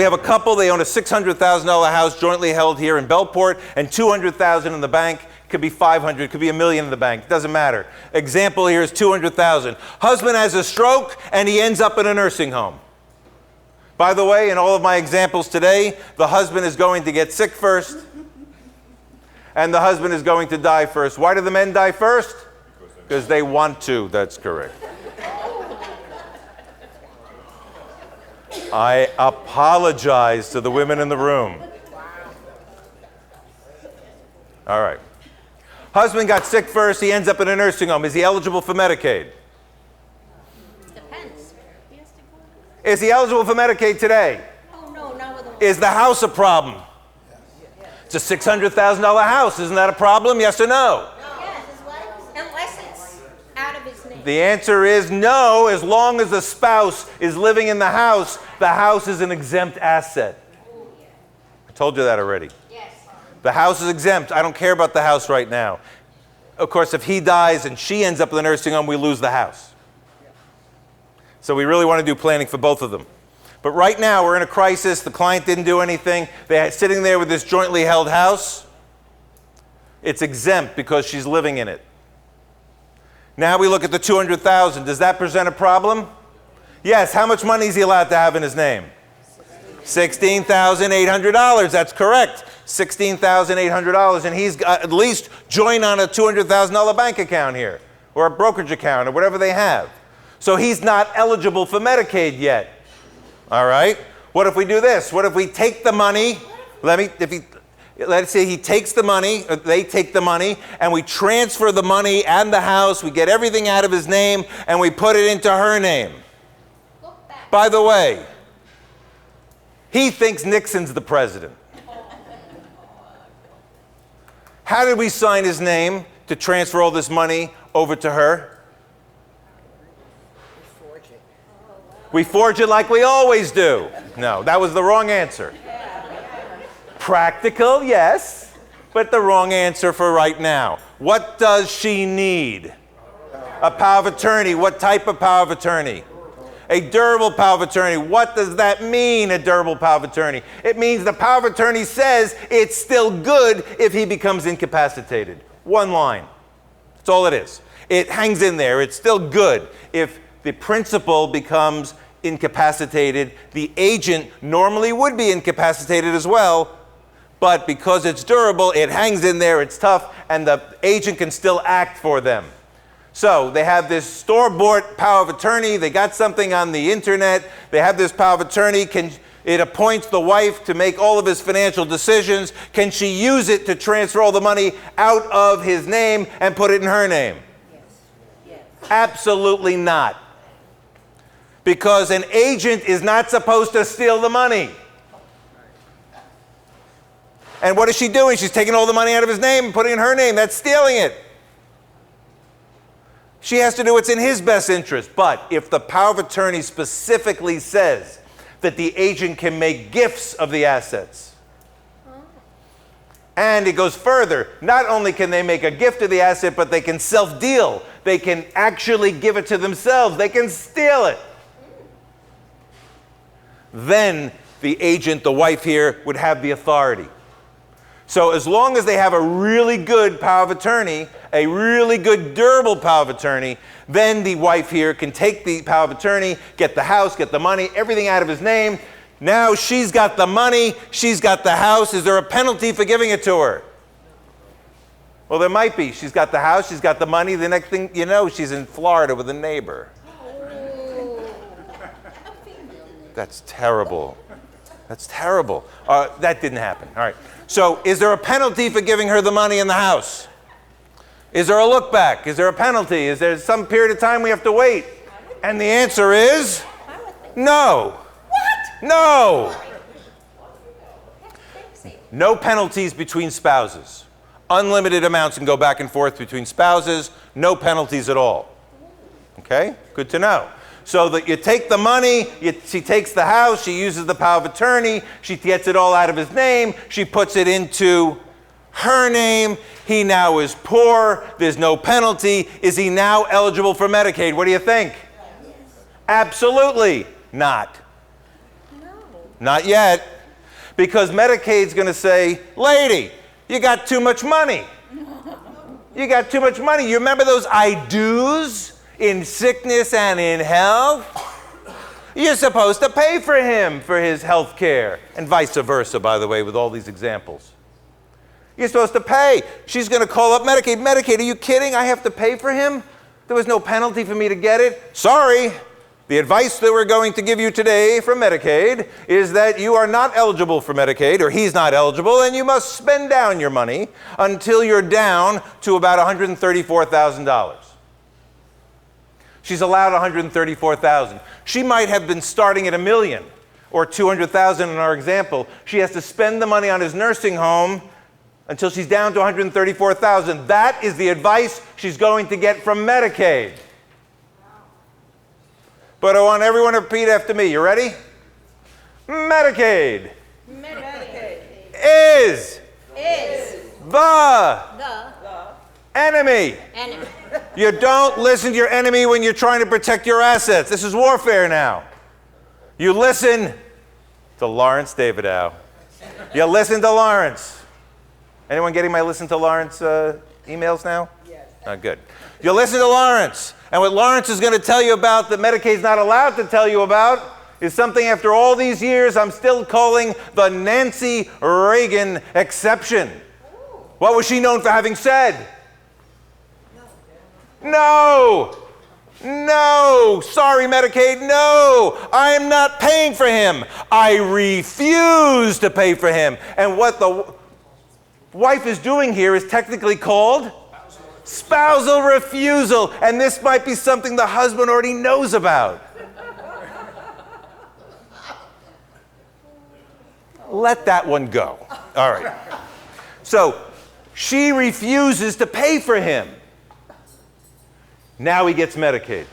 we have a couple, they own a $600,000 house jointly held here in Bellport and $200,000 in the bank. Could be 500, could be $1 million in the bank, doesn't matter. Example here is 200,000. Husband has a stroke and he ends up in a nursing home. By the way, in all of my examples today, the husband is going to get sick first and the husband is going to die first. Why do the men die first? Because they want to, that's correct. I apologize to the women in the room. All right. Husband got sick first, he ends up in a nursing home. Is he eligible for Medicaid? Depends. Is he eligible for Medicaid today? Oh, no, not with a... Is the house a problem? It's a $600,000 house. Isn't that a problem? Yes or no? Yes, unless it's out of his name. The answer is no. As long as the spouse is living in the house is an exempt asset. I told you that already. The house is exempt. I don't care about the house right now. Of course, if he dies and she ends up in the nursing home, we lose the house. So we really want to do planning for both of them. But right now, we're in a crisis. The client didn't do anything. They're sitting there with this jointly held house. It's exempt because she's living in it. Now we look at the $200,000. Does that present a problem? Yes. How much money is he allowed to have in his name? $16,800. That's correct. $16,800, and he's got at least joined on a $200,000 bank account here, or a brokerage account, or whatever they have. So he's not eligible for Medicaid yet. All right? What if we do this? What if we take the money? Let's say he takes the money, or they take the money, and we transfer the money and the house. We get everything out of his name, and we put it into her name. By the way, he thinks Nixon's the president. How did we sign his name to transfer all this money over to her? We forge it like we always do. No, that was the wrong answer. Practical, yes, but the wrong answer for right now. What does she need? A power of attorney. What type of power of attorney? A durable power of attorney. What does that mean, a durable power of attorney? It means the power of attorney says it's still good if he becomes incapacitated. One line. That's all it is. It hangs in there. It's still good if the principal becomes incapacitated. The agent normally would be incapacitated as well, but because it's durable, it hangs in there, it's tough, and the agent can still act for them. So they have this store-bought power of attorney. They got something on the internet. They have this power of attorney. It appoints the wife to make all of his financial decisions. Can she use it to transfer all the money out of his name and put it in her name? Yes. Absolutely not. Because an agent is not supposed to steal the money. And what is she doing? She's taking all the money out of his name and putting it in her name. That's stealing it. She has to do what's in his best interest. But if the power of attorney specifically says that the agent can make gifts of the assets, and it goes further, not only can they make a gift of the asset, but they can self-deal. They can actually give it to themselves. They can steal it. Then the agent, the wife here, would have the authority. So as long as they have a really good power of attorney, a really good durable power of attorney, then the wife here can take the power of attorney, get the house, get the money, everything out of his name. Now she's got the money, she's got the house. Is there a penalty for giving it to her? Well, there might be. She's got the house, she's got the money. The next thing you know, she's in Florida with a neighbor. That's terrible. That's terrible. That didn't happen. All right. So is there a penalty for giving her the money in the house? Is there a look back? Is there a penalty? Is there some period of time we have to wait? And the answer is no. What? No. No penalties between spouses. Unlimited amounts can go back and forth between spouses. No penalties at all. Okay? Good to know. So that you take the money, she takes the house, she uses the power of attorney, she gets it all out of his name, she puts it into her name, he now is poor, there's no penalty. Is he now eligible for Medicaid? What do you think? Absolutely not. No. Not yet. Because Medicaid's going to say, lady, you got too much money. You got too much money. You remember those I do's in sickness and in health? You're supposed to pay for him for his health care. And vice versa, by the way, with all these examples. You're supposed to pay. She's going to call up Medicaid. Medicaid, are you kidding? I have to pay for him? There was no penalty for me to get it? Sorry. The advice that we're going to give you today from Medicaid is that you are not eligible for Medicaid, or he's not eligible, and you must spend down your money until you're down to about $134,000. She's allowed $134,000. She might have been starting at $1 million or $200,000 in our example. She has to spend the money on his nursing home until she's down to $134,000. That is the advice she's going to get from Medicaid. But I want everyone to repeat after me. You ready? Medicaid. Medicaid Is the enemy. enemy. You don't listen to your enemy when you're trying to protect your assets. This is warfare now. You listen to Lawrence Davidow. You listen to Lawrence. Anyone getting my listen to Lawrence emails now? Yes. Good. You listen to Lawrence. And what Lawrence is going to tell you about that Medicaid's not allowed to tell you about is something after all these years I'm still calling the Nancy Reagan exception. What was she known for having said? No. No. Sorry, Medicaid. No. I am not paying for him. I refuse to pay for him. And what the wife is doing here is technically called spousal refusal, and this might be something the husband already knows about. Let that one go. All right. So she refuses to pay for him. Now he gets Medicaid.